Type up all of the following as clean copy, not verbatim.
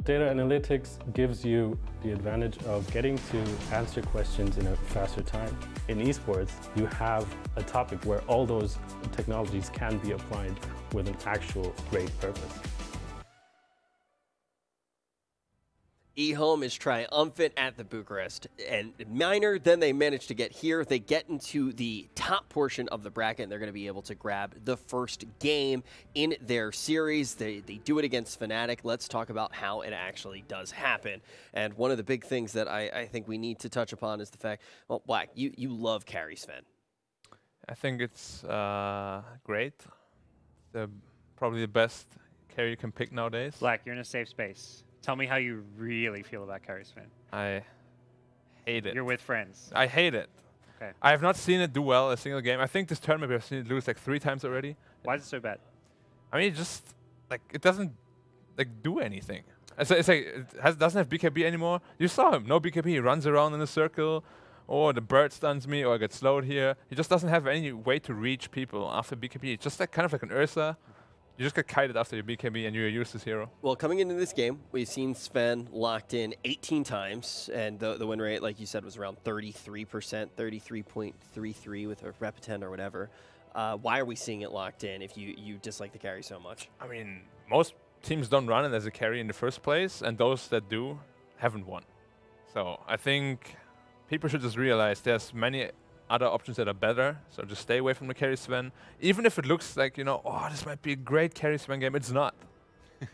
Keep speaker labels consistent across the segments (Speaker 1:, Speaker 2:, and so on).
Speaker 1: Data analytics gives you the advantage of getting to answer questions in a faster time. In esports, you have a topic where all those technologies can be applied with an actual great purpose.
Speaker 2: EHOME is triumphant at the Bucharest, and minor than they managed to get here. They get into the top portion of the bracket, and they're going to be able to grab the first game in their series. They do it against Fnatic. Let's talk about how it actually does happen. And one of the big things that I think we need to touch upon is the fact, well, Black, you love carry, Sven.
Speaker 3: I think it's great. Probably the best carry you can pick nowadays.
Speaker 4: Black, you're in a safe space. Tell me how you really feel about carry, Sven.
Speaker 3: I hate it.
Speaker 4: You're with friends.
Speaker 3: I hate it.
Speaker 4: Okay.
Speaker 3: I have not seen it do well a single game. I think this tournament I've seen it lose like 3 times already.
Speaker 4: Why is it so bad?
Speaker 3: I mean, it just like it doesn't like do anything. It's like it doesn't have BKB anymore. You saw him, no BKB. He runs around in a circle, or the bird stuns me, or I get slowed here. He just doesn't have any way to reach people after BKB. It's just like kind of like an Ursa. You just get kited after your BKB and you're a useless hero.
Speaker 2: Well, coming into this game, we've seen Sven locked in 18 times, and the win rate, like you said, was around 33%, 33.33 with a rep 10 or whatever. Why are we seeing it locked in if you dislike the carry so much?
Speaker 3: I mean, most teams don't run it as a carry in the first place, and those that do haven't won. So I think people should just realize there's many other options that are better, so just stay away from the carry Sven. Even if it looks like, you know, oh, this might be a great carry Sven game, it's not.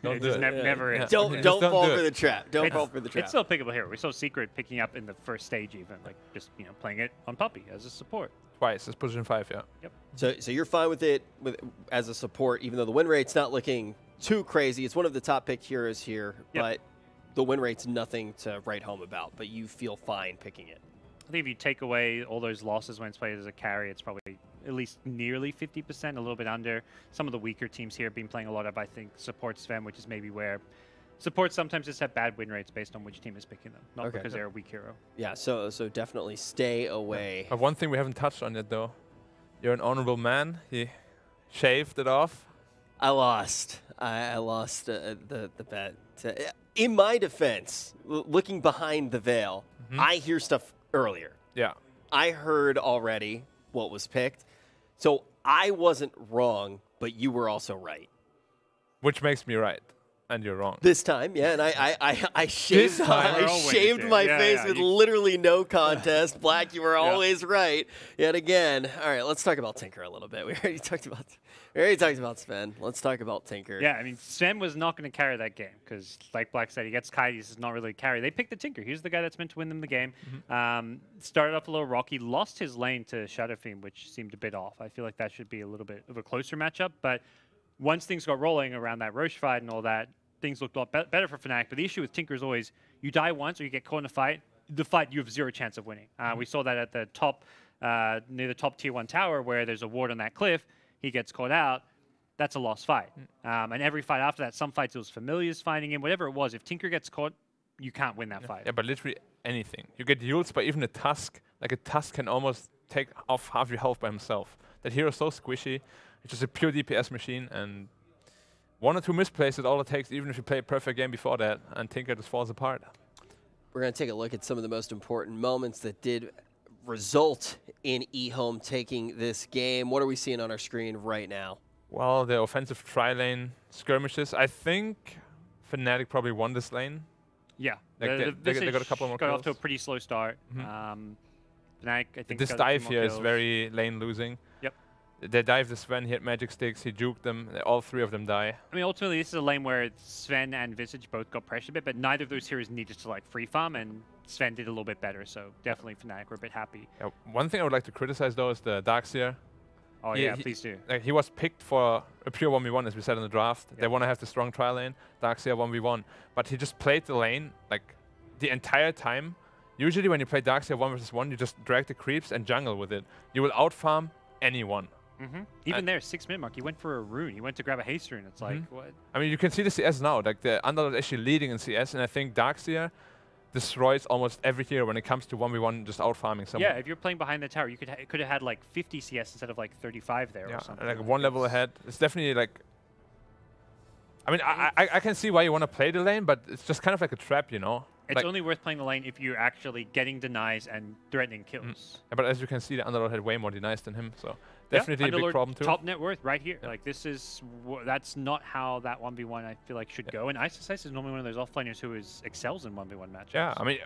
Speaker 3: Don't do it.
Speaker 4: Never is.
Speaker 2: Don't fall for the trap. Don't fall for the trap.
Speaker 4: It's still pickable here. We saw Secret picking up in the first stage even, like just, you know, playing it on Puppey as a support.
Speaker 3: Twice, it's position 5, yeah.
Speaker 4: Yep.
Speaker 2: So you're fine with it as a support, even though the win rate's not looking too crazy. It's one of the top picked heroes here, but the win rate's nothing to write home about, but you feel fine picking it.
Speaker 4: I think if you take away all those losses when it's played as a carry, it's probably at least nearly 50%, a little bit under. Some of the weaker teams here have been playing a lot of, I think, support Sven, which is maybe where supports sometimes just have bad win rates based on which team is picking them, not because they're a weak hero.
Speaker 2: Yeah, so definitely stay away.
Speaker 3: One thing we haven't touched on yet, though. You're an honorable man. He shaved it off.
Speaker 2: I lost. I lost the bet. In my defense, looking behind the veil, I hear stuff earlier.
Speaker 3: Yeah.
Speaker 2: I heard already what was picked. So I wasn't wrong, but you were also right.
Speaker 3: Which makes me right. And you're wrong.
Speaker 2: This time, yeah, and I shaved, my face with literally no contest. Black, you were always right. Yet again. All right, let's talk about Tinker a little bit. We already talked about Sven. Let's talk about Tinker.
Speaker 4: Yeah, I mean, Sven was not going to carry that game because, like Black said, he gets kited. He's not really a carry. They picked the Tinker. He's the guy that's meant to win them the game. Started off a little rocky, lost his lane to Shadow Fiend, which seemed a bit off. I feel like that should be a little bit of a closer matchup, but once things got rolling around that Roche fight and all that, things looked a lot better for Fnatic. But the issue with Tinker is always you die once or you get caught in a fight. The fight, you have 0 chance of winning. We saw that at the top, near the top tier 1 tower where there's a ward on that cliff. He gets caught out. That's a lost fight. And every fight after that, some fights it was familiars fighting him, whatever it was. If Tinker gets caught, you can't win that fight.
Speaker 3: Yeah, but literally anything. You get ults by even a Tusk. Like a Tusk can almost take off half your health by himself. That hero is so squishy. It's just a pure DPS machine, and 1 or 2 misplays is all it takes, even if you play a perfect game before that, and Tinker just falls apart.
Speaker 2: We're going to take a look at some of the most important moments that did result in EHOME taking this game. What are we seeing on our screen right now?
Speaker 3: Well, the offensive tri-lane skirmishes. I think Fnatic probably won this lane.
Speaker 4: Yeah.
Speaker 3: Like they got a couple more kills.
Speaker 4: Got off to a pretty slow start. Fnatic, I think,
Speaker 3: this dive here is very lane losing.
Speaker 4: Yep.
Speaker 3: They dive the Sven, he had magic sticks, he juked them, all 3 of them die.
Speaker 4: I mean, ultimately, this is a lane where Sven and Visage both got pressured a bit, but neither of those heroes needed to, like, free farm, and Sven did a little bit better, so definitely Fnatic were a bit happy.
Speaker 3: Yeah, one thing I would like to criticize, though, is the Darkseer.
Speaker 4: Oh, yeah, please do.
Speaker 3: Like, he was picked for a pure 1v1, as we said in the draft. They want to have the strong tri lane, Darkseer 1v1, but he just played the lane, like, the entire time. Usually when you play Darkseer 1 versus 1, you just drag the creeps and jungle with it. You will outfarm anyone.
Speaker 4: Even there, 6-minute mark, he went for a rune. He went to grab a haste rune. It's like, what?
Speaker 3: I mean, you can see the CS now. Like, the Underlord is actually leading in CS, and I think Darkseer destroys almost every hero when it comes to 1v1 just out-farming someone.
Speaker 4: Yeah, if you're playing behind the tower, you could have had like 50 CS instead of like 35 there or something.
Speaker 3: Like 1 level ahead. It's definitely like... I mean, I can see why you want to play the lane, but it's just kind of like a trap, you know?
Speaker 4: It's
Speaker 3: like,
Speaker 4: only worth playing the lane if you're actually getting denies and threatening kills.
Speaker 3: Yeah, but as you can see, the Underlord had way more denies than him, so definitely a big problem too.
Speaker 4: Top net worth right here. Like this is that's not how that 1v1 I feel like should go. And Ice is normally one of those offlaners who excels in 1v1 matchups.
Speaker 3: Yeah, I mean,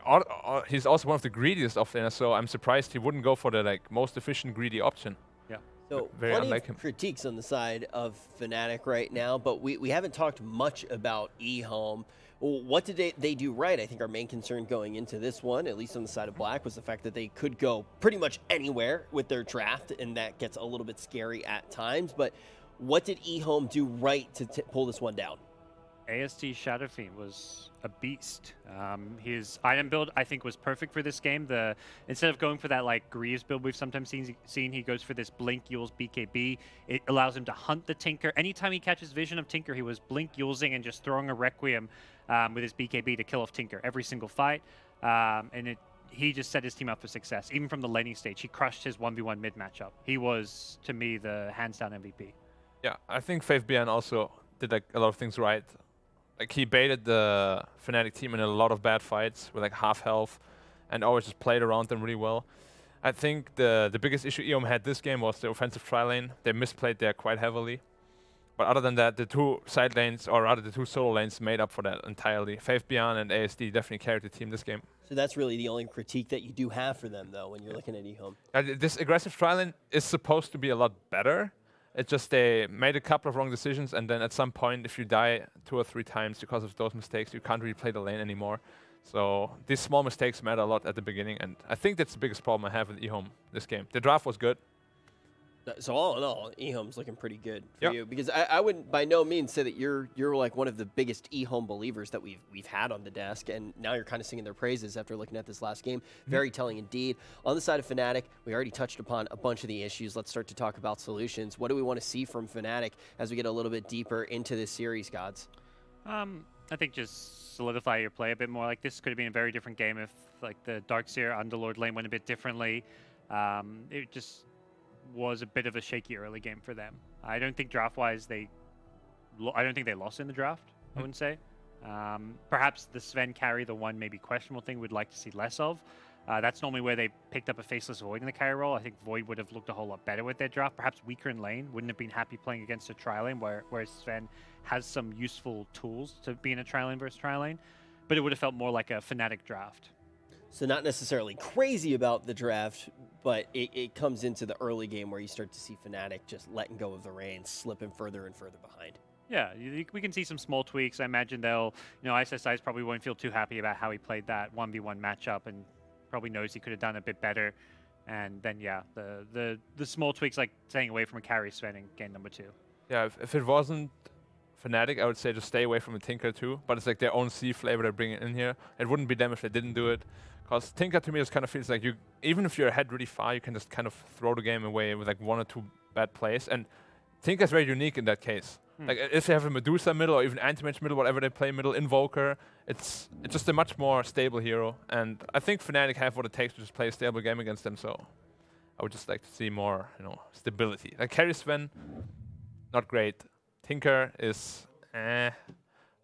Speaker 3: he's also one of the greediest offlaners, so I'm surprised he wouldn't go for the most efficient greedy option.
Speaker 4: Yeah.
Speaker 2: So
Speaker 3: very
Speaker 2: plenty
Speaker 3: unlike
Speaker 2: of
Speaker 3: him.
Speaker 2: critiques on the side of Fnatic right now, but we haven't talked much about EHOME. What did they do right? I think our main concern going into this one, at least on the side of Black, was the fact that they could go pretty much anywhere with their draft, and that gets a little bit scary at times. But what did EHOME do right to pull this one down?
Speaker 4: AST Shadow Fiend was a beast. His item build, I think, was perfect for this game. Instead of going for that like Greaves build we've sometimes seen, he goes for this Blink Yules BKB. It allows him to hunt the Tinker. Anytime he catches vision of Tinker, he was Blink Yulesing and just throwing a Requiem with his BKB to kill off Tinker every single fight. He just set his team up for success. Even from the laning stage, he crushed his 1v1 mid matchup. He was, to me, the hands-down MVP.
Speaker 3: Yeah, I think FaveBN also did like a lot of things right. Like he baited the Fnatic team in a lot of bad fights with like half health and always just played around them really well. I think the biggest issue EHOME had this game was the offensive tri lane. They misplayed there quite heavily. But other than that, the two side lanes, or rather the two solo lanes, made up for that entirely. FaveBN and ASD definitely carried the team this game.
Speaker 2: So that's really the only critique that you do have for them, though, when you're looking at EHOME.
Speaker 3: This aggressive tri lane is supposed to be a lot better. It's just they made a couple of wrong decisions, and then at some point, if you die 2 or 3 times because of those mistakes, you can't really play the lane anymore. So these small mistakes matter a lot at the beginning, and I think that's the biggest problem I have with EHOME this game. The draft was good.
Speaker 2: So all in all, EHOME's looking pretty good for you, because I wouldn't by no means say that you're like one of the biggest EHOME believers that we've had on the desk, and now you're kind of singing their praises after looking at this last game. Very telling indeed. On the side of Fnatic, we already touched upon a bunch of the issues. Let's start to talk about solutions. What do we want to see from Fnatic as we get a little bit deeper into this series, Gods?
Speaker 4: I think just solidify your play a bit more. Like this could have been a very different game if like the Darkseer Underlord lane went a bit differently. It just was a bit of a shaky early game for them. I don't think draft-wise I don't think they lost in the draft, I wouldn't say. Perhaps the Sven carry, the one maybe questionable thing we'd like to see less of. That's normally where they picked up a Faceless Void in the carry role. I think Void would have looked a whole lot better with their draft. Perhaps weaker in lane. Wouldn't have been happy playing against a tri-lane, whereas Sven has some useful tools to be in a tri-lane versus tri-lane. But it would have felt more like a Fnatic draft.
Speaker 2: So not necessarily crazy about the draft, but it comes into the early game where you start to see Fnatic just letting go of the reins, slipping further and further behind.
Speaker 4: Yeah, we can see some small tweaks. I imagine they'll, ISSIs probably won't feel too happy about how he played that 1v1 matchup and probably knows he could have done a bit better. And then, yeah, the small tweaks like staying away from a carry Sven in game number 2.
Speaker 3: Yeah, if it wasn't Fnatic, I would say just stay away from a Tinker too. But it's like their own C flavor they're bringing in here. It wouldn't be them if they didn't do it. Because Tinker to me just kind of feels like even if you're ahead really far, you can just kind of throw the game away with like 1 or 2 bad plays. And Tinker's very unique in that case. Like if they have a Medusa middle or even Anti-Mage middle, whatever they play middle, Invoker, it's just a much more stable hero. And I think Fnatic have what it takes to just play a stable game against them. So I would just like to see more, stability. Like carry Sven, not great. Tinker is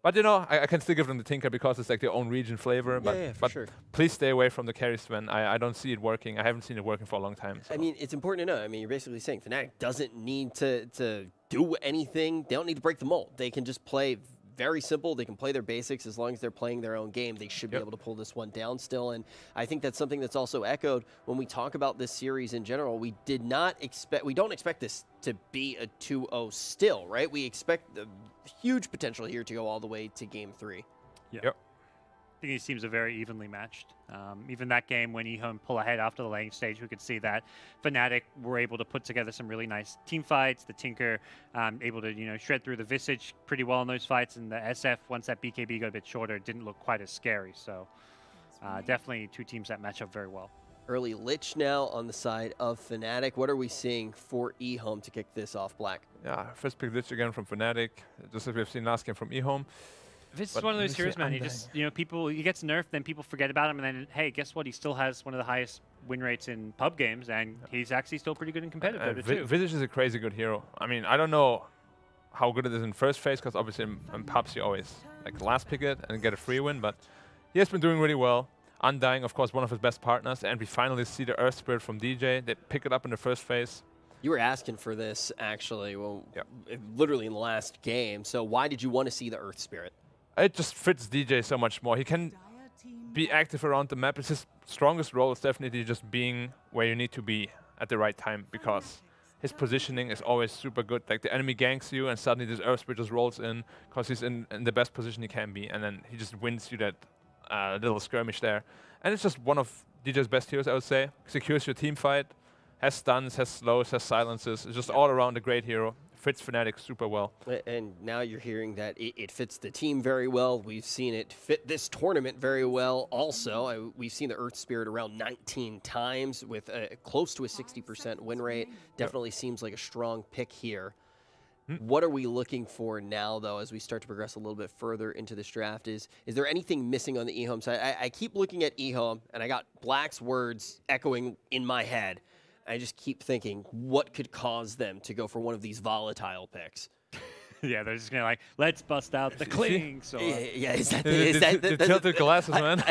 Speaker 3: But I can still give them the Tinker because it's like their own region flavor. But
Speaker 2: sure.
Speaker 3: Please stay away from the carry Sven. I don't see it working. I haven't seen it working for a long time. So.
Speaker 2: I mean, it's important to know. I mean, you're basically saying Fnatic doesn't need to do anything. They don't need to break the mold. They can just play very simple. They can play their basics as long as they're playing their own game. They should be able to pull this one down still. And I think that's something that's also echoed when we talk about this series in general. We don't expect this to be a 2-0 still, right? We expect the huge potential here to go all the way to game 3.
Speaker 4: Yep. I think these teams are very evenly matched. Even that game when EHOME pull ahead after the laning stage, we could see that Fnatic were able to put together some really nice team fights. The Tinker able to shred through the Visage pretty well in those fights, and the SF, once that BKB got a bit shorter, didn't look quite as scary. So definitely 2 teams that match up very well.
Speaker 2: Early Lich now on the side of Fnatic. What are we seeing for EHOME to kick this off, Black?
Speaker 3: Yeah, first pick Lich again from Fnatic, just as we've seen last game from EHOME.
Speaker 4: This is one of those heroes, man. He just, he gets nerfed, then people forget about him, and then, hey, guess what? He still has one of the highest win rates in pub games, and he's actually still pretty good in competitive Dota too.
Speaker 3: Visage is a crazy good hero. I mean, I don't know how good it is in first phase, because obviously in pubs you always like last pick it and get a free win, but he has been doing really well. Undying, of course, one of his best partners, and we finally see the Earth Spirit from DJ. They pick it up in the first phase.
Speaker 2: You were asking for this, actually, well, literally in the last game. So why did you want to see the Earth Spirit?
Speaker 3: It just fits DJ so much more. He can be active around the map. It's his strongest role is definitely just being where you need to be at the right time, because his positioning is always super good. Like the enemy ganks you, and suddenly this Earth Spirit just rolls in because he's in the best position he can be, and then he just wins you that little skirmish there. And it's just one of DJ's best heroes, I would say. Secures your team fight, has stuns, has slows, has silences. It's just all around a great hero. Fits Fnatic super well.
Speaker 2: And now you're hearing that it fits the team very well. We've seen it fit this tournament very well also. We've seen the Earth Spirit around 19 times with close to a 60% win rate. Definitely seems like a strong pick here. What are we looking for now, though, as we start to progress a little bit further into this draft? Is there anything missing on the EHOME side? I keep looking at EHOME, and I got Black's words echoing in my head. I just keep thinking, what could cause them to go for one of these volatile picks?
Speaker 4: Yeah, they're just going to like, let's bust out the clings.
Speaker 2: Yeah, is that
Speaker 3: the tilted glasses, man?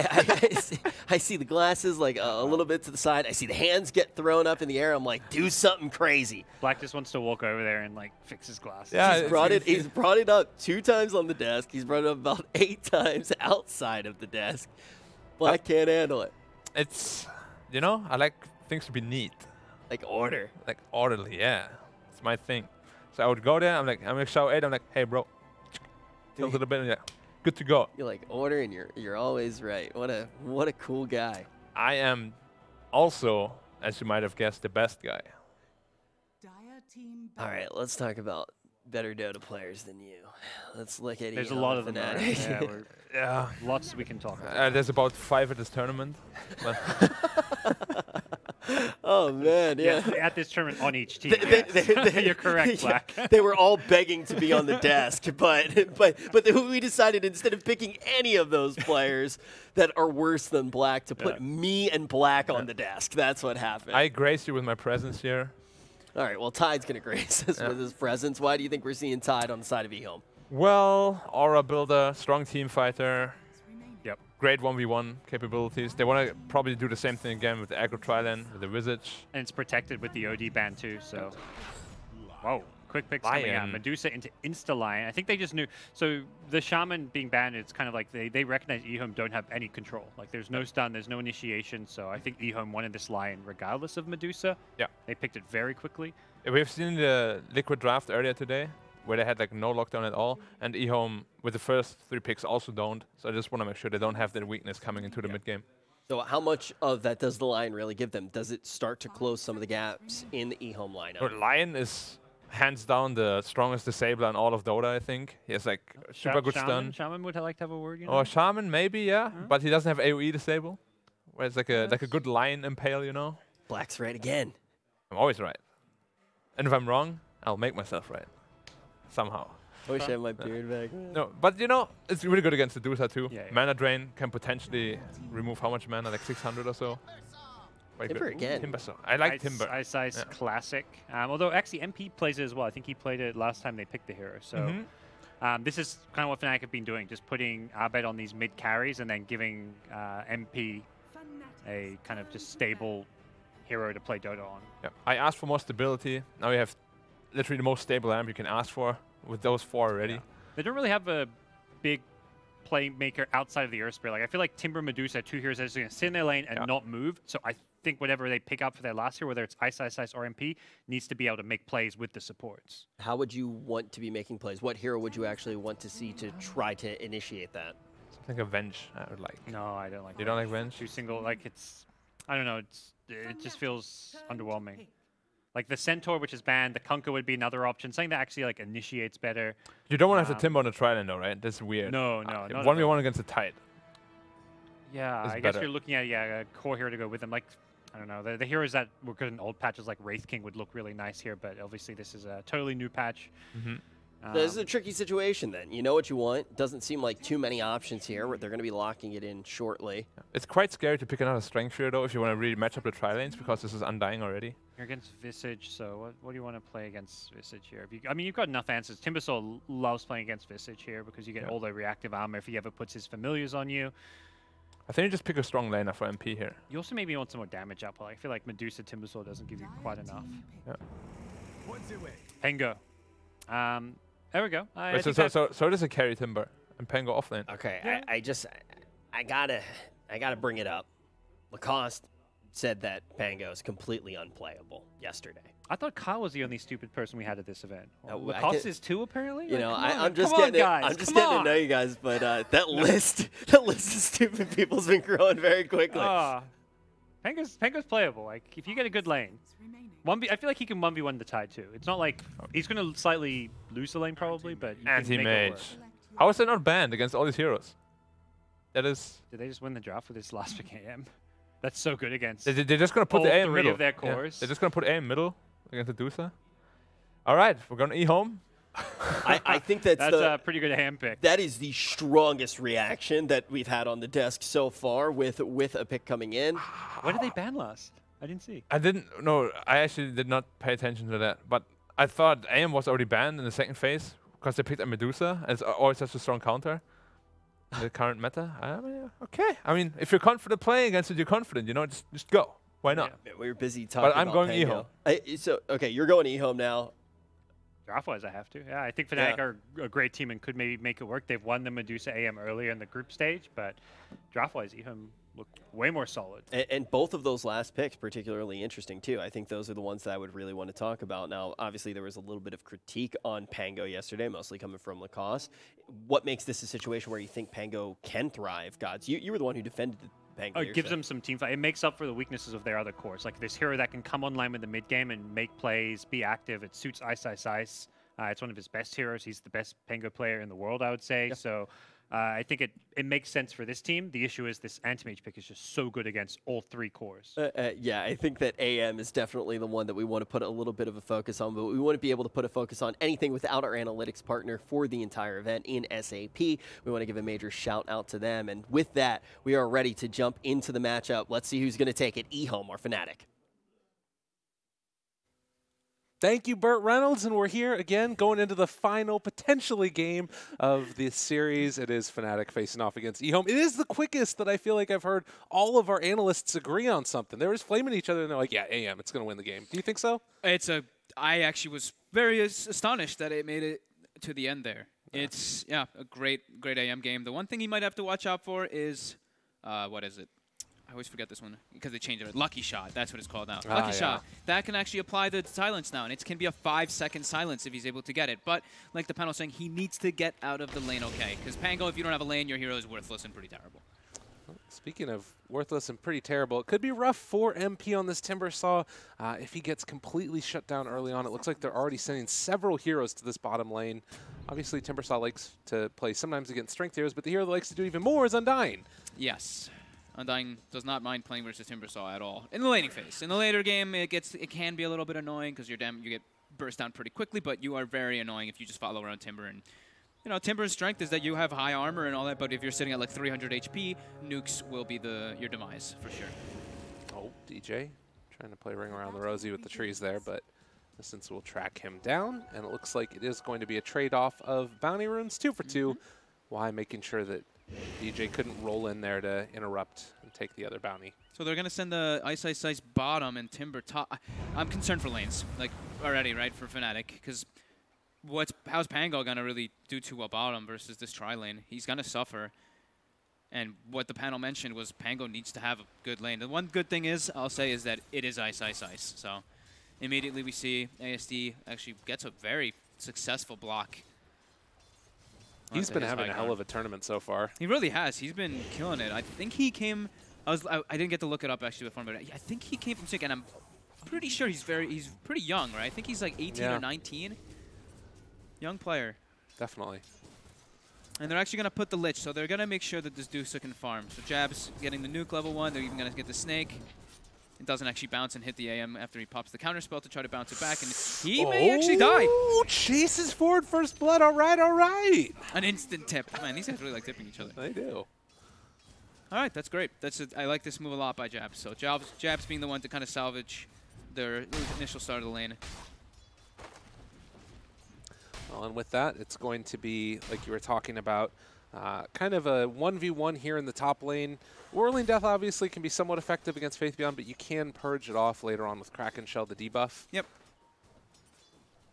Speaker 2: I see the glasses like a little bit to the side. I see the hands get thrown up in the air. I'm like, do something crazy.
Speaker 4: Black just wants to walk over there and like fix his glasses.
Speaker 3: Yeah,
Speaker 2: he's brought it up 2 times on the desk. He's brought it up about 8 times outside of the desk. Black can't handle it.
Speaker 3: It's, you know, I like things to be neat.
Speaker 2: Like order.
Speaker 3: Like orderly, yeah. It's my thing. So I would go there, I'm like shower 8, I'm like, hey bro, tilt it a bit, and yeah, good to go.
Speaker 2: You're like order, and you're always right. What a cool guy.
Speaker 3: I am also, as you might have guessed, the best guy.
Speaker 2: All right, let's talk about better Dota players than you. Let's look at
Speaker 4: There's a lot of them.
Speaker 2: Fnatic.
Speaker 3: Yeah.
Speaker 4: Lots we can talk about.
Speaker 3: There's about 5 at this tournament.
Speaker 2: Oh man, yeah.
Speaker 4: At this tournament on each team. You're correct, Black.
Speaker 2: They were all begging to be on the desk, but we decided instead of picking any of those players that are worse than Black to put me and Black on the desk. That's what happened.
Speaker 3: I grace you with my presence here.
Speaker 2: All right, well, Tide's going to grace us with his presence. Why do you think we're seeing Tide on the side of EHOME?
Speaker 3: Well, aura builder, strong team fighter.
Speaker 4: Yep.
Speaker 3: Great 1v1 capabilities. They want to probably do the same thing again with the aggro Trident, with the Visage.
Speaker 4: And it's protected with the OD ban too, so... Whoa, quick picks coming out. Medusa into Insta-Lion. I think they just knew... So the Shaman being banned, it's kind of like they recognize EHOME don't have any control. Like there's no stun, there's no initiation, so I think EHOME wanted this Lion regardless of Medusa.
Speaker 3: Yeah.
Speaker 4: They picked it very quickly.
Speaker 3: We've seen the Liquid draft earlier today, where they had like no lockdown at all, and EHOME with the first 3 picks also don't. So I just want to make sure they don't have that weakness coming into the mid game.
Speaker 2: So how much of that does the Lion really give them? Does it start to close some of the gaps in the EHOME lineup?
Speaker 3: So Lion is hands down the strongest disabler in all of Dota, I think. He has like super good stun.
Speaker 4: Shaman would like to have a word, you know?
Speaker 3: Or Shaman, maybe, yeah. But he doesn't have AoE disable, where it's like a good Lion impale, you know?
Speaker 2: Black's right again.
Speaker 3: I'm always right. And if I'm wrong, I'll make myself right. Somehow.
Speaker 2: I wish I had my beard back.
Speaker 3: No, but you know, it's really good against the Dota too.
Speaker 4: Yeah, yeah.
Speaker 3: Mana drain can potentially remove how much mana? Like 600 or so.
Speaker 2: Timber again.
Speaker 3: Timber, so I like Timber.
Speaker 4: Ice classic. Although actually MP plays it as well. I think he played it last time they picked the hero. So this is kind of what Fnatic have been doing, just putting Abed on these mid carries and then giving MP a kind of just stable hero to play Dota on.
Speaker 3: Yeah. I asked for more stability. Now we have literally the most stable amp you can ask for with those 4 already.
Speaker 4: Yeah. They don't really have a big playmaker outside of the Earth Spirit. Like I feel like Timber, Medusa, 2 heroes that are just going to sit in their lane and not move. So I think whatever they pick up for their last hero, whether it's Ice, or MP, needs to be able to make plays with the supports.
Speaker 2: How would you want to be making plays? What hero would you actually want to see to try to initiate that?
Speaker 3: Something like a Venge I would like.
Speaker 4: No, I don't like
Speaker 3: You don't like Venge?
Speaker 4: 2 single, like it's, I don't know, it just feels underwhelming. Like the Centaur, which is banned, the Kunkka would be another option. Something that actually like initiates better.
Speaker 3: You don't want to have the Timber on the Trident though, right? That's weird.
Speaker 4: No, no.
Speaker 3: 1v1 against the Tide.
Speaker 4: Yeah, I guess you're looking at a core hero to go with them. Like, I don't know, the heroes that were good in old patches like Wraith King would look really nice here, but obviously this is a totally new patch.
Speaker 2: This is a tricky situation then. You know what you want. Doesn't seem like too many options here. They're going to be locking it in shortly.
Speaker 3: It's quite scary to pick another strength here, though, if you want to really match up the tri-lanes, because this is Undying already.
Speaker 4: You're against Visage, so what do you want to play against Visage here? I mean, you've got enough answers. Timbersaw loves playing against Visage here because you get all the reactive armor if he ever puts his familiars on you.
Speaker 3: I think you just pick a strong laner for MP here.
Speaker 4: You also maybe want some more damage up. I feel like Medusa Timbersaw doesn't give you quite enough.
Speaker 3: Yeah.
Speaker 4: Pengo. There we go.
Speaker 3: Wait, so does a carry Timber and Pengo off lane.
Speaker 2: Okay,
Speaker 4: Yeah.
Speaker 2: I gotta bring it up. Lacoste said that Pango is completely unplayable yesterday.
Speaker 4: I thought Kyle was the only stupid person we had at this event.
Speaker 2: No,
Speaker 4: Lacoste is too, apparently?
Speaker 2: You know, I'm
Speaker 4: come
Speaker 2: just
Speaker 4: on,
Speaker 2: getting
Speaker 4: guys,
Speaker 2: I'm just
Speaker 4: come
Speaker 2: getting
Speaker 4: on.
Speaker 2: to know you guys, but that list of stupid people's been growing very quickly.
Speaker 4: Pengo's playable. Like, if you get a good lane, I feel like he can 1v1 the tide too. It's not like he's going to slightly lose the lane probably, but you can make it work.
Speaker 3: Anti-mage. How is that not banned against all these heroes? That is...
Speaker 4: Did they just win the draft with this last pick AM? That's so good against
Speaker 3: They're just going to put
Speaker 4: all
Speaker 3: the A in
Speaker 4: three
Speaker 3: middle.
Speaker 4: of their cores.
Speaker 3: They're just going to put A in middle against Medusa. All right, we're going to EHOME.
Speaker 2: I think that's
Speaker 4: a pretty good hand pick.
Speaker 2: That is the strongest reaction that we've had on the desk so far with a pick coming in.
Speaker 4: When did they ban last? I didn't see.
Speaker 3: I actually did not pay attention to that. But I thought AM was already banned in the second phase because they picked a Medusa. And it's always such a strong counter in the current meta. I mean, okay. I mean, if you're confident playing against it, you're confident. You know, just go. Why not?
Speaker 2: Yeah, we were busy talking
Speaker 3: But I'm
Speaker 2: about
Speaker 3: going
Speaker 2: Pango. So, okay, you're going EHOME now.
Speaker 4: Draft-wise, I have to. Yeah, I think Fnatic are a great team and could maybe make it work. They've won the Medusa AM earlier in the group stage, but draft-wise, EHOME look way more solid.
Speaker 2: And both of those last picks particularly interesting, too. I think those are the ones that I would really want to talk about. Now, obviously, there was a little bit of critique on Pango yesterday, mostly coming from Lacoste. What makes this a situation where you think Pango can thrive, Gods? You were the one who defended Pango.
Speaker 4: It gives them some team fight. It makes up for the weaknesses of their other cores. Like this hero that can come online with the mid game and make plays, be active. It suits Ice. It's one of his best heroes. He's the best Pango player in the world, I would say. Yep. So I think it makes sense for this team. The issue is this anti-mage pick is just so good against all three cores.
Speaker 2: Yeah, I think that AM is definitely the one that we want to put a little bit of a focus on, but we want to be able to put a focus on anything without our analytics partner for the entire event in SAP. We want to give a major shout out to them. And with that, we are ready to jump into the matchup. Let's see who's going to take it, EHOME or Fnatic.
Speaker 5: Thank you, Burt Reynolds, and we're here again going into the final, potentially, game of this series. It is Fnatic facing off against EHOME. It is the quickest that I feel like I've heard all of our analysts agree on something. They were just flaming each other, and they're like, yeah, AM, it's going to win the game. Do you think so?
Speaker 6: I actually was very astonished that it made it to the end there. It's, a great AM game. The one thing you might have to watch out for is, what is it? I always forget this one because they changed it. Lucky Shot, that's what it's called now. Lucky Shot, that can actually apply the silence now, and it can be a 5-second silence if he's able to get it. But like the panel saying, he needs to get out of the lane okay. Because Pango, if you don't have a lane, your hero is worthless and pretty terrible.
Speaker 5: Speaking of worthless and pretty terrible, it could be rough for MP on this Timbersaw if he gets completely shut down early on. It looks like they're already sending several heroes to this bottom lane. Obviously, Timbersaw likes to play sometimes against strength heroes, but the hero that likes to do even more is Undying.
Speaker 6: Yes. Undying does not mind playing versus Timbersaw at all in the laning phase. In the later game, it can be a little bit annoying because you get burst down pretty quickly, but you are very annoying if you just follow around Timber. And you know, Timber's strength is that you have high armor and all that, but if you're sitting at like 300 HP, nukes will be your demise for sure.
Speaker 5: Oh, DJ trying to play ring around the rosy with the trees there, but Distance will track him down, and it looks like it is going to be a trade-off of bounty runes, 2 for 2. Why making sure that DJ couldn't roll in there to interrupt and take the other bounty.
Speaker 6: So they're going to send the Ice bottom and Timber top. I'm concerned for lanes, like already, right, for Fnatic, because how's Pango going to really do to a bottom versus this tri-lane? He's going to suffer. And what the panel mentioned was Pango needs to have a good lane. The one good thing is, I'll say, is that it is Ice. So immediately we see ASD actually gets a very successful block.
Speaker 5: He's been having a hell of a tournament so far.
Speaker 6: He really has. He's been killing it. I think he came. I didn't get to look it up actually before, but I think he came from Sick, and I'm pretty sure he's pretty young, right? I think he's like 18 or 19. Young player.
Speaker 5: Definitely.
Speaker 6: And they're actually going to put the Lich, so they're going to make sure that this Dusa can farm. So Jab's getting the nuke level 1. They're even going to get the Snake. It doesn't actually bounce and hit the AM after he pops the counter spell to try to bounce it back, and he may actually die.
Speaker 5: Oh, chases forward first blood. All right, all right.
Speaker 6: An instant tip. Man, these guys really like tipping each other.
Speaker 5: They do.
Speaker 6: All right, that's great. I like this move a lot by Jabs. So Jabs being the one to kind of salvage their initial start of the lane.
Speaker 5: Well, and with that, it's going to be, like you were talking about, kind of a 1v1 here in the top lane. Whirling Death obviously can be somewhat effective against Faith Beyond, but you can purge it off later on with Kraken Shell, the debuff.
Speaker 6: Yep.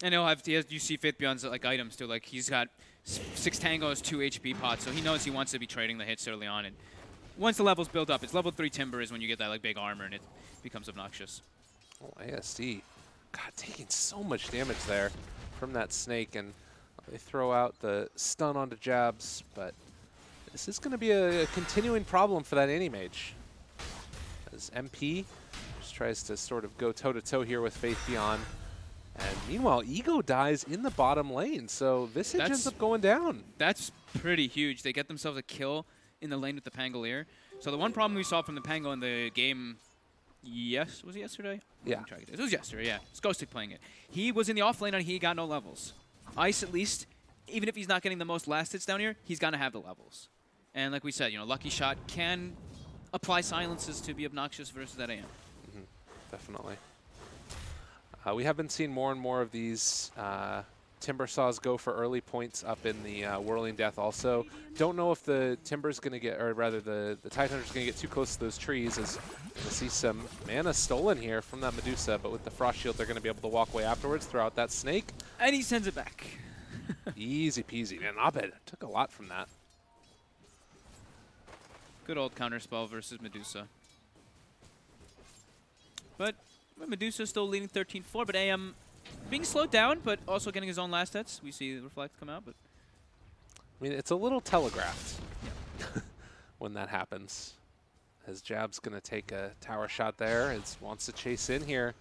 Speaker 6: And you see Faith Beyond's like items too. Like he's got 6 tangos, 2 HP pots, so he knows he wants to be trading the hits early on. And once the levels build up, it's level 3 Timber is when you get that like big armor and it becomes obnoxious.
Speaker 5: Oh, ASD. God, taking so much damage there from that snake, and they throw out the stun onto Jabs, but this is going to be a continuing problem for that Anti-Mage. As MP just tries to sort of go toe-to-toe here with Faith Beyond. And meanwhile, Ego dies in the bottom lane, so Visage ends up going down.
Speaker 6: That's pretty huge. They get themselves a kill in the lane with the Pangolier. So the one problem we saw from the Pango in the game, was it yesterday?
Speaker 5: Yeah.
Speaker 6: It was yesterday, yeah. It's Ghostic playing it. He was in the off lane and he got no levels. Ice, at least, even if he's not getting the most last hits down here, he's going to have the levels. And like we said, Lucky Shot can apply silences to be obnoxious versus that AM.
Speaker 5: Definitely. We have been seeing more and more of these Timber Saws go for early points up in the Whirling Death also. Don't know if the Timber's going to get, or rather the Tidehunter's going to get too close to those trees, as we see some mana stolen here from that Medusa, but with the Frost Shield they're going to be able to walk away afterwards, throw out that snake.
Speaker 6: And he sends it back.
Speaker 5: Easy peasy. Man, Abed took a lot from that.
Speaker 6: Good old counterspell versus Medusa. But Medusa's still leading 13-4, but AM being slowed down, but also getting his own last hits. We see the Reflect come out, but
Speaker 5: I mean, it's a little telegraphed when that happens. As Jab's going to take a tower shot there, as wants to chase in here.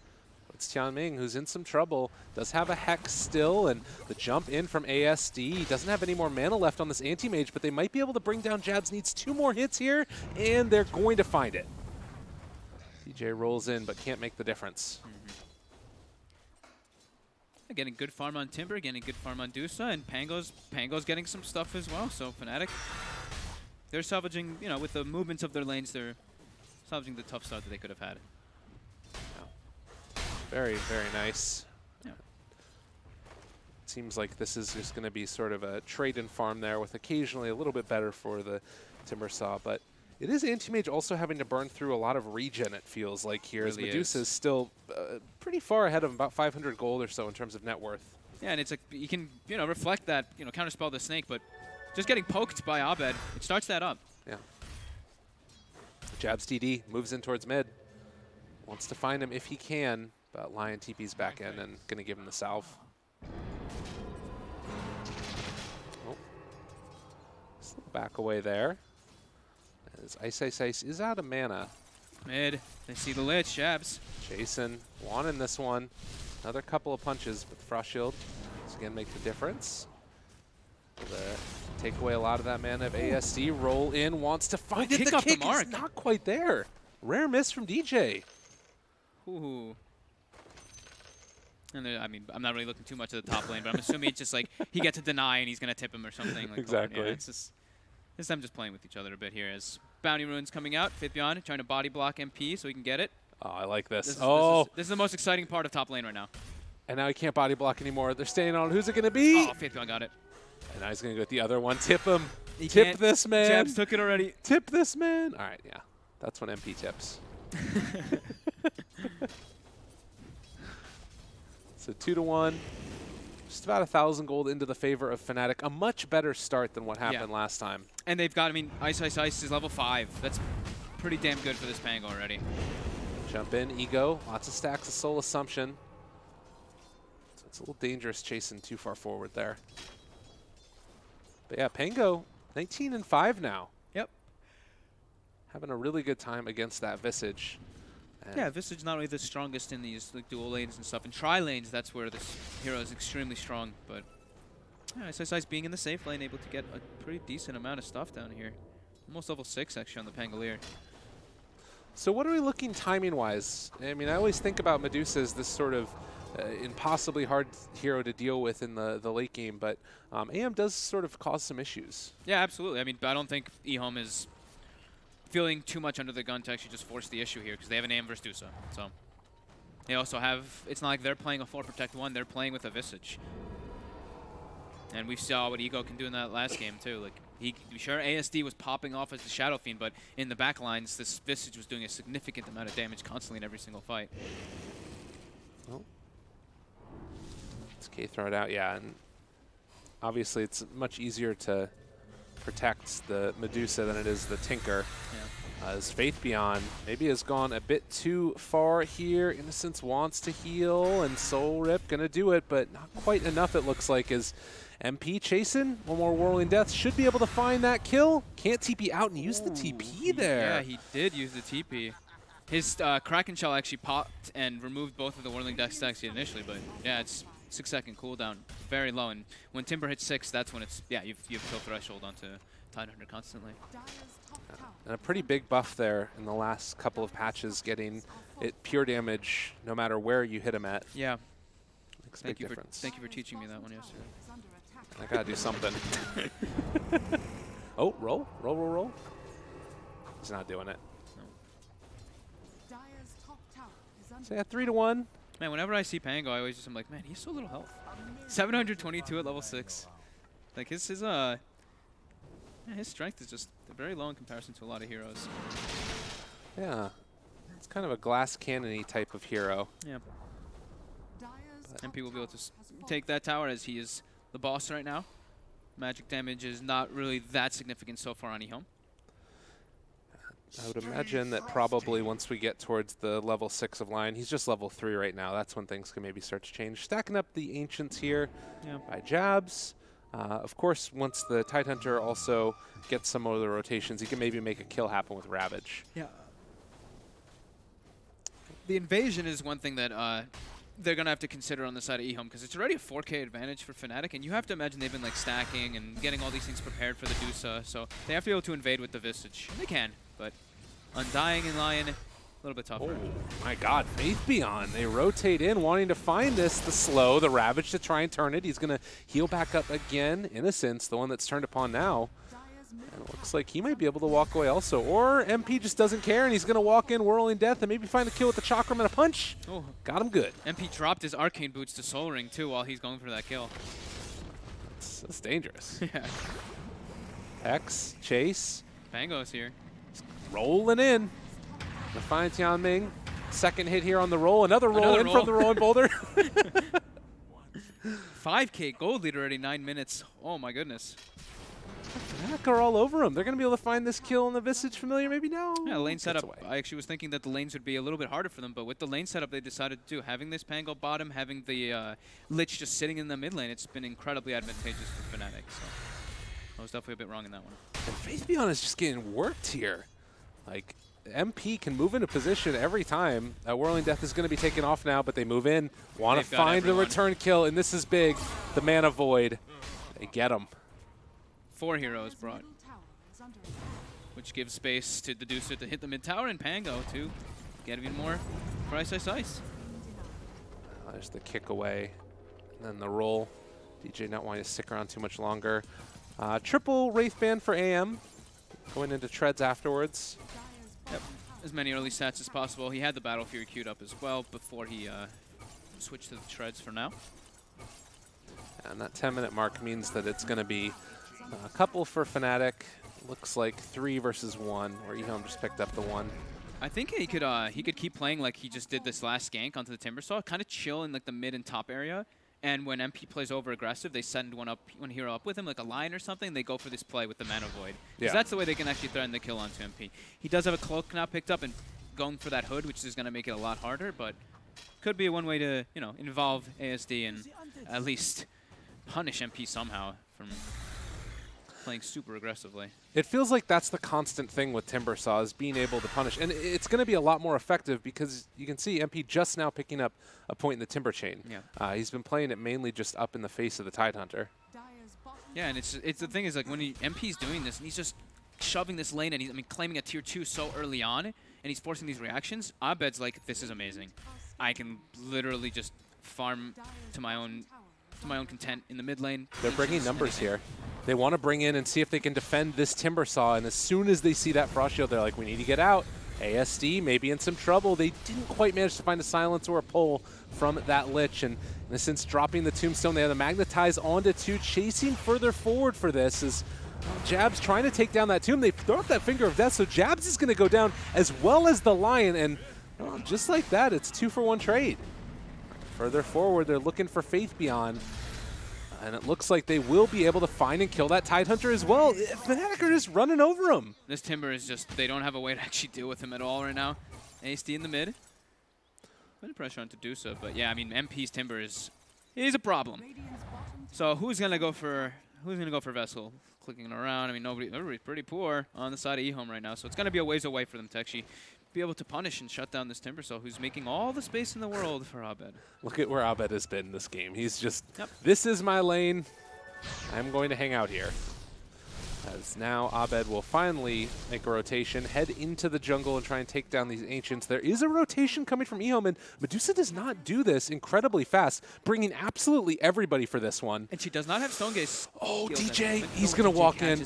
Speaker 5: It's Tianming who's in some trouble. Does have a Hex still, and the jump in from ASD. Doesn't have any more mana left on this Anti-Mage, but they might be able to bring down Jabs. Needs 2 more hits here, and they're going to find it. DJ rolls in, but can't make the difference.
Speaker 6: Getting good farm on Timber, getting good farm on Dusa, and Pango's getting some stuff as well. So Fnatic, they're salvaging, with the movements of their lanes, they're salvaging the tough start that they could have had.
Speaker 5: Very, very nice.
Speaker 6: Yeah.
Speaker 5: Seems like this is just going to be sort of a trade and farm there, with occasionally a little bit better for the Timber Saw, but it is Anti-Mage also having to burn through a lot of regen, it feels like here, as Medusa is still pretty far ahead of him, about 500 gold or so in terms of net worth.
Speaker 6: Yeah, and it's like you can, reflect that, counterspell the snake, but just getting poked by Abed, it starts that up.
Speaker 5: Yeah. Jabs TD moves in towards mid. Wants to find him if he can, but Lion TP's back in and going to give him the salve. Oh. Back away there. As Ice is out of mana.
Speaker 6: Mid, they see the Lich, Jabs.
Speaker 5: Jason wanting this one. Another couple of punches, but the Frost Shield does again make the difference. Take away a lot of that mana of ASD. Roll in, wants to find it. The kick is not quite there. Rare miss from DJ.
Speaker 6: Ooh. And I'm not really looking too much at the top lane, but I'm assuming it's just like he gets a deny and he's going to tip him or something. Like
Speaker 5: exactly.
Speaker 6: Yeah, it's just, this time just playing with each other a bit here as Bounty Rune's coming out. Faith Beyond trying to body block MP so he can get it.
Speaker 5: Oh, I like this.
Speaker 6: This is the most exciting part of top lane right now.
Speaker 5: And now he can't body block anymore. They're staying on. Who's it going to be?
Speaker 6: Oh, Faith Beyond got it.
Speaker 5: And now he's going to go with the other one. Tip him. Tip this man.
Speaker 6: Jabs took it already.
Speaker 5: Tip this man. All right, yeah. That's when MP tips. So 2-1. Just about 1,000 gold into the favor of Fnatic. A much better start than what happened last time.
Speaker 6: And they've got, Ice is level 5. That's pretty damn good for this Pango already.
Speaker 5: Jump in, Ego. Lots of stacks of Soul Assumption. So it's a little dangerous chasing too far forward there. But yeah, Pango, 19-5 now.
Speaker 6: Yep.
Speaker 5: Having a really good time against that Visage. And
Speaker 6: yeah, Visage not only the strongest in these dual lanes and stuff. In tri-lanes, that's where this hero is extremely strong. But yeah, Ice being in the safe lane, able to get a pretty decent amount of stuff down here. Almost level 6, actually, on the Pangolier.
Speaker 5: So what are we looking timing-wise? I mean, I always think about Medusa as this sort of impossibly hard hero to deal with in the late game, but AM does sort of cause some issues.
Speaker 6: Yeah, absolutely. I mean, I don't think EHOME is feeling too much under the gun to actually just force the issue here, because they have an AM versus Dusa. So they also have, it's not like they're playing a 4 Protect 1, they're playing with a Visage. And we saw what Ego can do in that last game too. Like, sure, ASD was popping off as the Shadow Fiend, but in the back lines, this Visage was doing a significant amount of damage constantly in every single fight.
Speaker 5: Oh. It's K throw it out, yeah. And obviously, it's much easier to protect the Medusa than it is the Tinker.
Speaker 6: Yeah.
Speaker 5: As Faith Beyond maybe has gone a bit too far here. Innocence wants to heal, and Soul Rip gonna do it, but not quite enough, it looks like, as MP chasing. One more Whirling Death. Should be able to find that kill. Can't TP out and use the TP there.
Speaker 6: Yeah, he did use the TP. His Kraken Shell actually popped and removed both of the Whirling Death stacks initially, but yeah, it's 6-second cooldown, very low. And when Timber hits 6, that's when it's, yeah, you've kill threshold onto Tidehunter constantly.
Speaker 5: And a pretty big buff there in the last couple of patches, getting it pure damage no matter where you hit him at.
Speaker 6: Yeah.
Speaker 5: Makes a big difference.
Speaker 6: Thank you for teaching me that one yesterday.
Speaker 5: I gotta do something. Oh, roll. He's not doing it.
Speaker 6: No.
Speaker 5: So yeah, 3-1.
Speaker 6: Man, whenever I see Pango, I always just, I'm like, man, he's so little health. 722 at level 6. Like, his strength is just very low in comparison to a lot of heroes.
Speaker 5: Yeah. It's kind of a glass cannon-y type of hero.
Speaker 6: Yeah. MP will be able to take that tower as he is the boss right now. Magic damage is not really that significant so far on EHOME.
Speaker 5: I would imagine that probably once we get towards the level 6 of Lion, he's just level 3 right now. That's when things can maybe start to change. Stacking up the Ancients here by jabs. Of course, once the Tidehunter also gets some of the rotations, he can maybe make a kill happen with Ravage.
Speaker 6: Yeah. The invasion is one thing that they're going to have to consider on the side of EHOME, because it's already a 4K advantage for Fnatic, and you have to imagine they've been like stacking and getting all these things prepared for the Dusa, so they have to be able to invade with the Visage. And they can, but Undying and Lion, a little bit tougher.
Speaker 5: Oh my god, Faith Beyond. They rotate in, wanting to find this, the slow, the Ravage to try and turn it. He's going to heal back up again. Innocence, the one that's turned upon now. And it looks like he might be able to walk away also. Or MP just doesn't care, and he's going to walk in, Whirling Death, and maybe find the kill with the Chakram and a punch.
Speaker 6: Oh.
Speaker 5: Got him good.
Speaker 6: MP dropped his Arcane Boots to Soul Ring, too, while he's going for that kill.
Speaker 5: That's dangerous.
Speaker 6: Yeah.
Speaker 5: Hex, chase.
Speaker 6: Pango's here.
Speaker 5: Rolling in. Defiant Tianming. Second hit here on the roll. Another roll in from the rolling boulder.
Speaker 6: 5K gold lead already, 9 minutes. Oh my goodness.
Speaker 5: Fnatic are all over him. They're going to be able to find this kill in the Visage Familiar. Maybe no.
Speaker 6: Yeah, lane setup. I actually was thinking that the lanes would be a little bit harder for them, but with the lane setup they decided to do, having this Pango bottom, having the Lich just sitting in the mid lane, it's been incredibly advantageous for Fnatic. So I was definitely a bit wrong in that one.
Speaker 5: And Faith Beyond is just getting worked here. Like, MP can move into position every time. Whirling Death is going to be taken off now, but they move in, want to find the return kill, and this is big. The Mana Void. They get him.
Speaker 6: 4 heroes brought, which gives space to the Dusa to hit the mid tower, and Pango to get even more for Ice Ice Ice.
Speaker 5: There's the kick away, and then the roll. DJ not wanting to stick around too much longer. Triple Wraith Band for AM, going into treads afterwards.
Speaker 6: Yep. As many early stats as possible. He had the Battle Fury queued up as well before he switched to the treads for now.
Speaker 5: And that 10-minute mark means that it's going to be a couple for Fnatic. Looks like 3 versus 1, where EHOME just picked up the 1.
Speaker 6: I think he could keep playing like he just did this last gank onto the Timbersaw, kind of chill in like the mid and top area. And when MP plays over aggressive, they send one hero up with him, like a Lion or something. They go for this play with the Mana Void. Because that's the way they can actually threaten the kill onto MP. He does have a cloak now picked up and going for that hood, which is going to make it a lot harder. But could be one way to, you know, involve ASD and at least punish MP somehow from playing super aggressively.
Speaker 5: It feels like that's the constant thing with Timbersaw, is being able to punish. And it's going to be a lot more effective because you can see MP just now picking up a point in the Timber Chain.
Speaker 6: Yeah.
Speaker 5: He's been playing it mainly just up in the face of the Tidehunter.
Speaker 6: Yeah, and it's the thing is, like, when MP's doing this and he's just shoving this lane and he's claiming a tier 2 so early on, and he's forcing these reactions, Abed's like, this is amazing. I can literally just farm to my own content in the mid lane.
Speaker 5: They're bringing numbers here. They want to bring in and see if they can defend this Timber Saw, and as soon as they see that Frost Shield, they're like, we need to get out. ASD may be in some trouble. They didn't quite manage to find a silence or a pull from that Lich, and in a sense dropping the Tombstone. They have the Magnetize onto 2, chasing further forward for this as Jabs trying to take down that Tomb. They throw up that Finger of Death, so Jabs is going to go down as well as the Lion, and just like that, it's a 2-for-1 trade. Further forward, they're looking for Faith Beyond, and it looks like they will be able to find and kill that Tidehunter as well. Fnatic are just running over him.
Speaker 6: This Timber is just, they don't have a way to actually deal with him at all right now. ASD in the mid. Putting pressure on Tadusa, but yeah, I mean, MP's Timber he's a problem. So who's gonna go for Vessel? Clicking around. I mean, everybody's pretty poor on the side of EHOME right now, so it's gonna be a ways away for them to actually be able to punish and shut down this Timbersaw, who's making all the space in the world for Abed.
Speaker 5: Look at where Abed has been this game. He's just, this is my lane. I'm going to hang out here. As now Abed will finally make a rotation, head into the jungle and try and take down these Ancients. There is a rotation coming from EHOME, and Medusa does not do this incredibly fast, bringing absolutely everybody for this one.
Speaker 6: And she does not have Stone Gaze.
Speaker 5: Oh, DJ, he's going to walk in.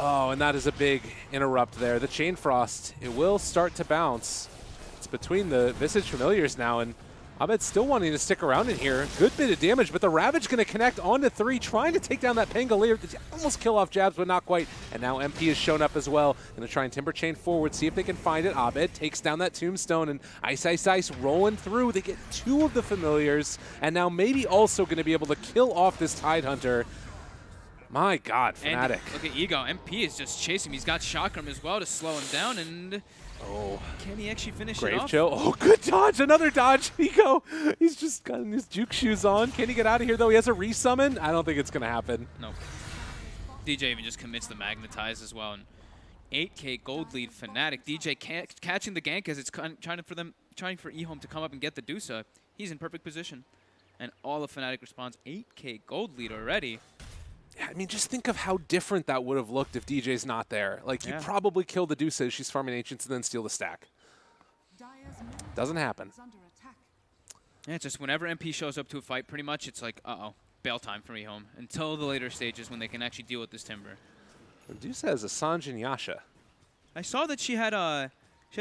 Speaker 5: Oh, and that is a big interrupt there. The Chain Frost, it will start to bounce. It's between the Visage Familiars now, and Abed's still wanting to stick around in here. Good bit of damage, but the Ravage going to connect onto 3, trying to take down that Pangolier. Almost kill off Jabs, but not quite. And now MP has shown up as well. Going to try and Timber Chain forward, see if they can find it. Abed takes down that Tombstone, and Ice rolling through. They get 2 of the Familiars, and now maybe also going to be able to kill off this Tidehunter. My God, Fnatic.
Speaker 6: And look at Ego. MP is just chasing him. He's got Chakram as well to slow him down, and can he actually finish it off?
Speaker 5: Chill. Oh, good dodge. Another dodge. Ego. He's just got his juke shoes on. Can he get out of here, though? He has a resummon. I don't think it's going to happen.
Speaker 6: Nope. DJ even just commits the Magnetize as well. And 8K gold lead Fnatic. DJ catching the gank as it's trying for EHOME to come up and get the Dusa. He's in perfect position. And all of Fnatic responds. 8K gold lead already.
Speaker 5: Yeah, I mean, just think of how different that would have looked if DJ's not there. Like, you probably kill the Dusa as she's farming Ancients and then steal the stack. Doesn't happen.
Speaker 6: Yeah, it's just whenever MP shows up to a fight, pretty much it's like, bail time for EHOME until the later stages when they can actually deal with this Timber.
Speaker 5: Medusa has a Sanj and Yasha.
Speaker 6: I saw that she had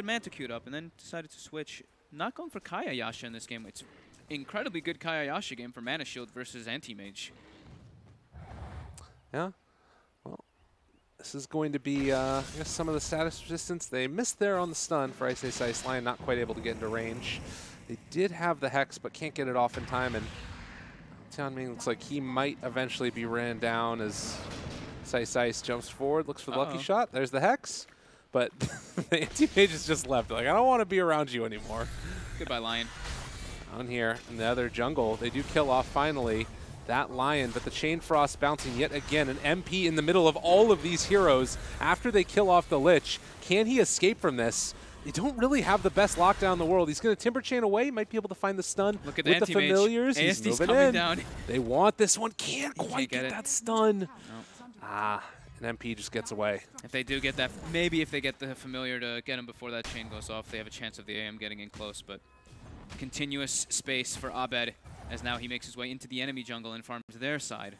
Speaker 6: Manta queued up and then decided to switch. Not going for Kaya Yasha in this game. It's incredibly good Kaya Yasha game for Mana Shield versus Anti-Mage.
Speaker 5: Yeah. Well, this is going to be, I guess, some of the status resistance. They missed there on the stun for Ice Lion, not quite able to get into range. They did have the Hex, but can't get it off in time, and Tianming looks like he might eventually be ran down as Ice jumps forward, looks for the lucky shot. There's the Hex, but the Anti-Mage is just left. Like, I don't want to be around you anymore.
Speaker 6: Goodbye, Lion.
Speaker 5: Down here in the other jungle, they do kill off finally that Lion, but the Chain Frost bouncing yet again. An MP in the middle of all of these heroes after they kill off the Lich. Can he escape from this? They don't really have the best lockdown in the world. He's going to Timber Chain away. Might be able to find the stun.
Speaker 6: Look at
Speaker 5: with the Familiars.
Speaker 6: ASD's
Speaker 5: He's moving in.
Speaker 6: Down.
Speaker 5: They want this one. Can't quite get that stun.
Speaker 6: No.
Speaker 5: An MP just gets away.
Speaker 6: If they do get that, maybe if they get the Familiar to get him before that chain goes off, they have a chance of the AM getting in close, but continuous space for Abed as now he makes his way into the enemy jungle and farms their side.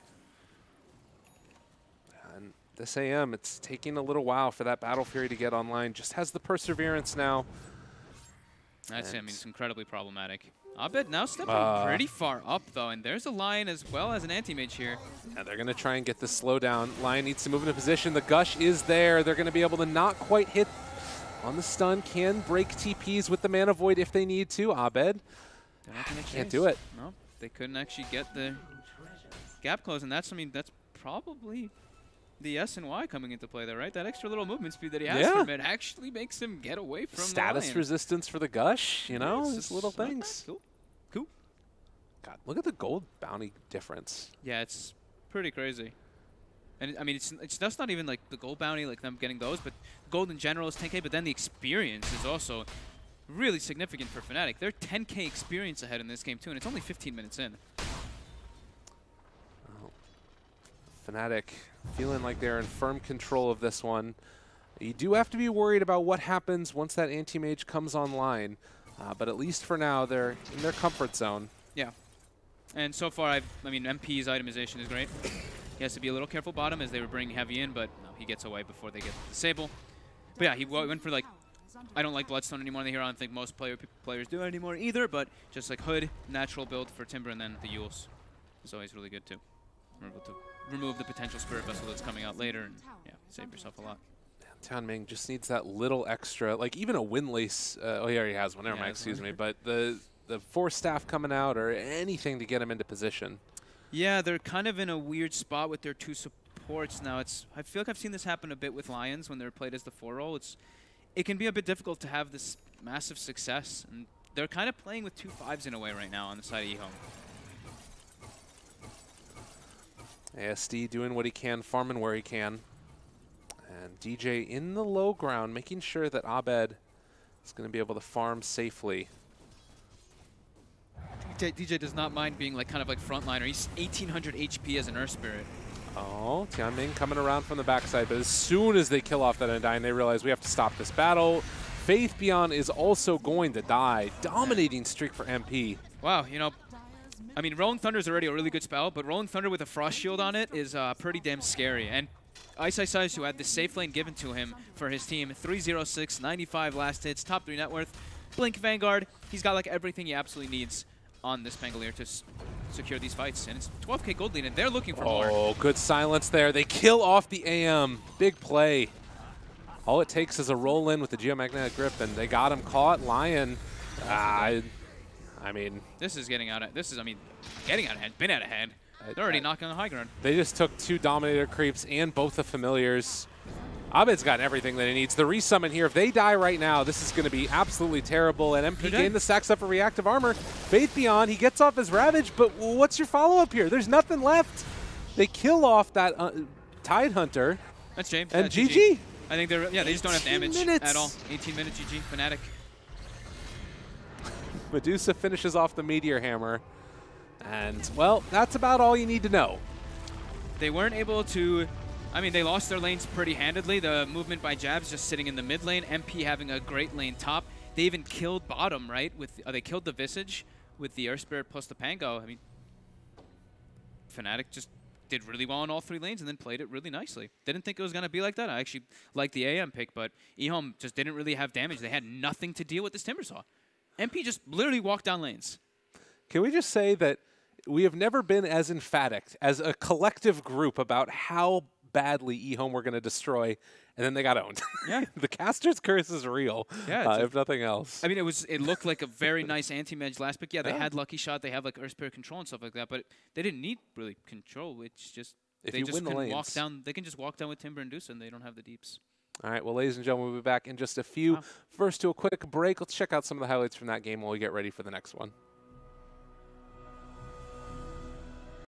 Speaker 5: And this AM, it's taking a little while for that Battle Fury to get online. Just has the Perseverance now.
Speaker 6: That's, I mean, it's incredibly problematic. Abed now stepping pretty far up, though, and there's a Lion as well as an Anti-Mage here.
Speaker 5: Yeah, they're going to try and get this slowdown. Lion needs to move into position. The Gush is there. They're going to be able to not quite hit on the stun. Can break TPs with the Mana Void if they need to. Abed can't do it.
Speaker 6: No, they couldn't actually get the gap close, and that's, I mean, that's probably the S and Y coming into play there, right? That extra little movement speed that he has from it actually makes him get away from
Speaker 5: status
Speaker 6: the Lion.
Speaker 5: Resistance for the Gush, you know, just little things.
Speaker 6: Cool.
Speaker 5: God, look at the gold bounty difference.
Speaker 6: Yeah, it's pretty crazy. And I mean, it's just not even like the gold bounty, like them getting those, but gold in general is 10K, but then the experience is also really significant for Fnatic. They're 10K experience ahead in this game too, and it's only 15 minutes in.
Speaker 5: Fnatic feeling like they're in firm control of this one. You do have to be worried about what happens once that anti-mage comes online, but at least for now, they're in their comfort zone.
Speaker 6: Yeah. And so far, I mean, MP's itemization is great. He has to be a little careful bottom as they were bringing heavy in, but no, he gets away before they get the disable. But yeah, he went for like, I don't like Bloodstone anymore in the hero. I don't think most players do anymore either, but just like Hood, natural build for Timber, and then the Yules is always really good too. We're able to remove the potential Spirit Vessel that's coming out later and yeah, save yourself a lot.
Speaker 5: Tianming just needs that little extra, like even a Windlace. Oh, he already has one. Never mind, excuse me. But the Force Staff coming out or anything to get him into position.
Speaker 6: Yeah, they're kind of in a weird spot with their 2 supports now. I feel like I've seen this happen a bit with Lions when they're played as the 4 role. It can be a bit difficult to have this massive success, and they're kind of playing with 2 5s in a way right now on the side of EHOME.
Speaker 5: ASD doing what he can, farming where he can. And DJ in the low ground, making sure that Abed is going to be able to farm safely.
Speaker 6: DJ does not mind being like kind of like frontliner. He's 1800 HP as an Earth Spirit.
Speaker 5: Oh, Tianming coming around from the backside, but as soon as they kill off that Undying, they realize we have to stop this battle. Faith Beyond is also going to die. Dominating streak for MP.
Speaker 6: Wow, you know, I mean, Rolling Thunder is already a really good spell, but Rolling Thunder with a Frost Shield on it is pretty damn scary. And Ice, who had the safe lane given to him for his team, 306, 95 last hits, top 3 net worth, Blink Vanguard. He's got like everything he absolutely needs on this Pangolier to secure these fights. And it's 12k gold lead, and they're looking for more.
Speaker 5: Oh, good silence there. They kill off the AM. Big play. All it takes is a roll in with the Geomagnetic Grip, and they got him caught. Lion, I mean...
Speaker 6: This is getting out of... This is, I mean, getting out of hand. Been out of hand. They're already knocking on the high ground.
Speaker 5: They just took 2 Dominator creeps and both the familiars. Abed's got everything that he needs. The resummon here, if they die right now, this is going to be absolutely terrible. And MP gained the stacks up for reactive armor. Faith Beyond, he gets off his Ravage, but what's your follow-up here? There's nothing left. They kill off that Tide Hunter.
Speaker 6: That's James.
Speaker 5: And GG.
Speaker 6: I think they're, yeah, they just don't have damage at all. 18 minutes, GG, Fnatic.
Speaker 5: Medusa finishes off the Meteor Hammer. And, well, that's about all you need to know.
Speaker 6: They weren't able to... I mean, they lost their lanes pretty handedly. The movement by Jabs just sitting in the mid lane. MP having a great lane top. They even killed bottom, right? With they killed the Visage with the Earth Spirit plus the Pango. I mean, Fnatic just did really well on all 3 lanes and then played it really nicely. Didn't think it was going to be like that. I actually liked the AM pick, but EHOME just didn't really have damage. They had nothing to deal with this Timbersaw. MP just literally walked down lanes.
Speaker 5: Can we just say that we have never been as emphatic as a collective group about how badly EHOME were going to destroy, and then they got owned.
Speaker 6: Yeah.
Speaker 5: The caster's curse is real, if nothing else.
Speaker 6: I mean, it looked like a very nice anti-mage last pick. Yeah, they had Lucky Shot, they have like Earth Spirit control and stuff like that, but they didn't need really control. It's just they just can walk down. They can just walk down with Timber and Deuce, and they don't have the deeps.
Speaker 5: All right, well, ladies and gentlemen, we'll be back in just a few. First, to a quick break. Let's check out some of the highlights from that game while we get ready for the next one.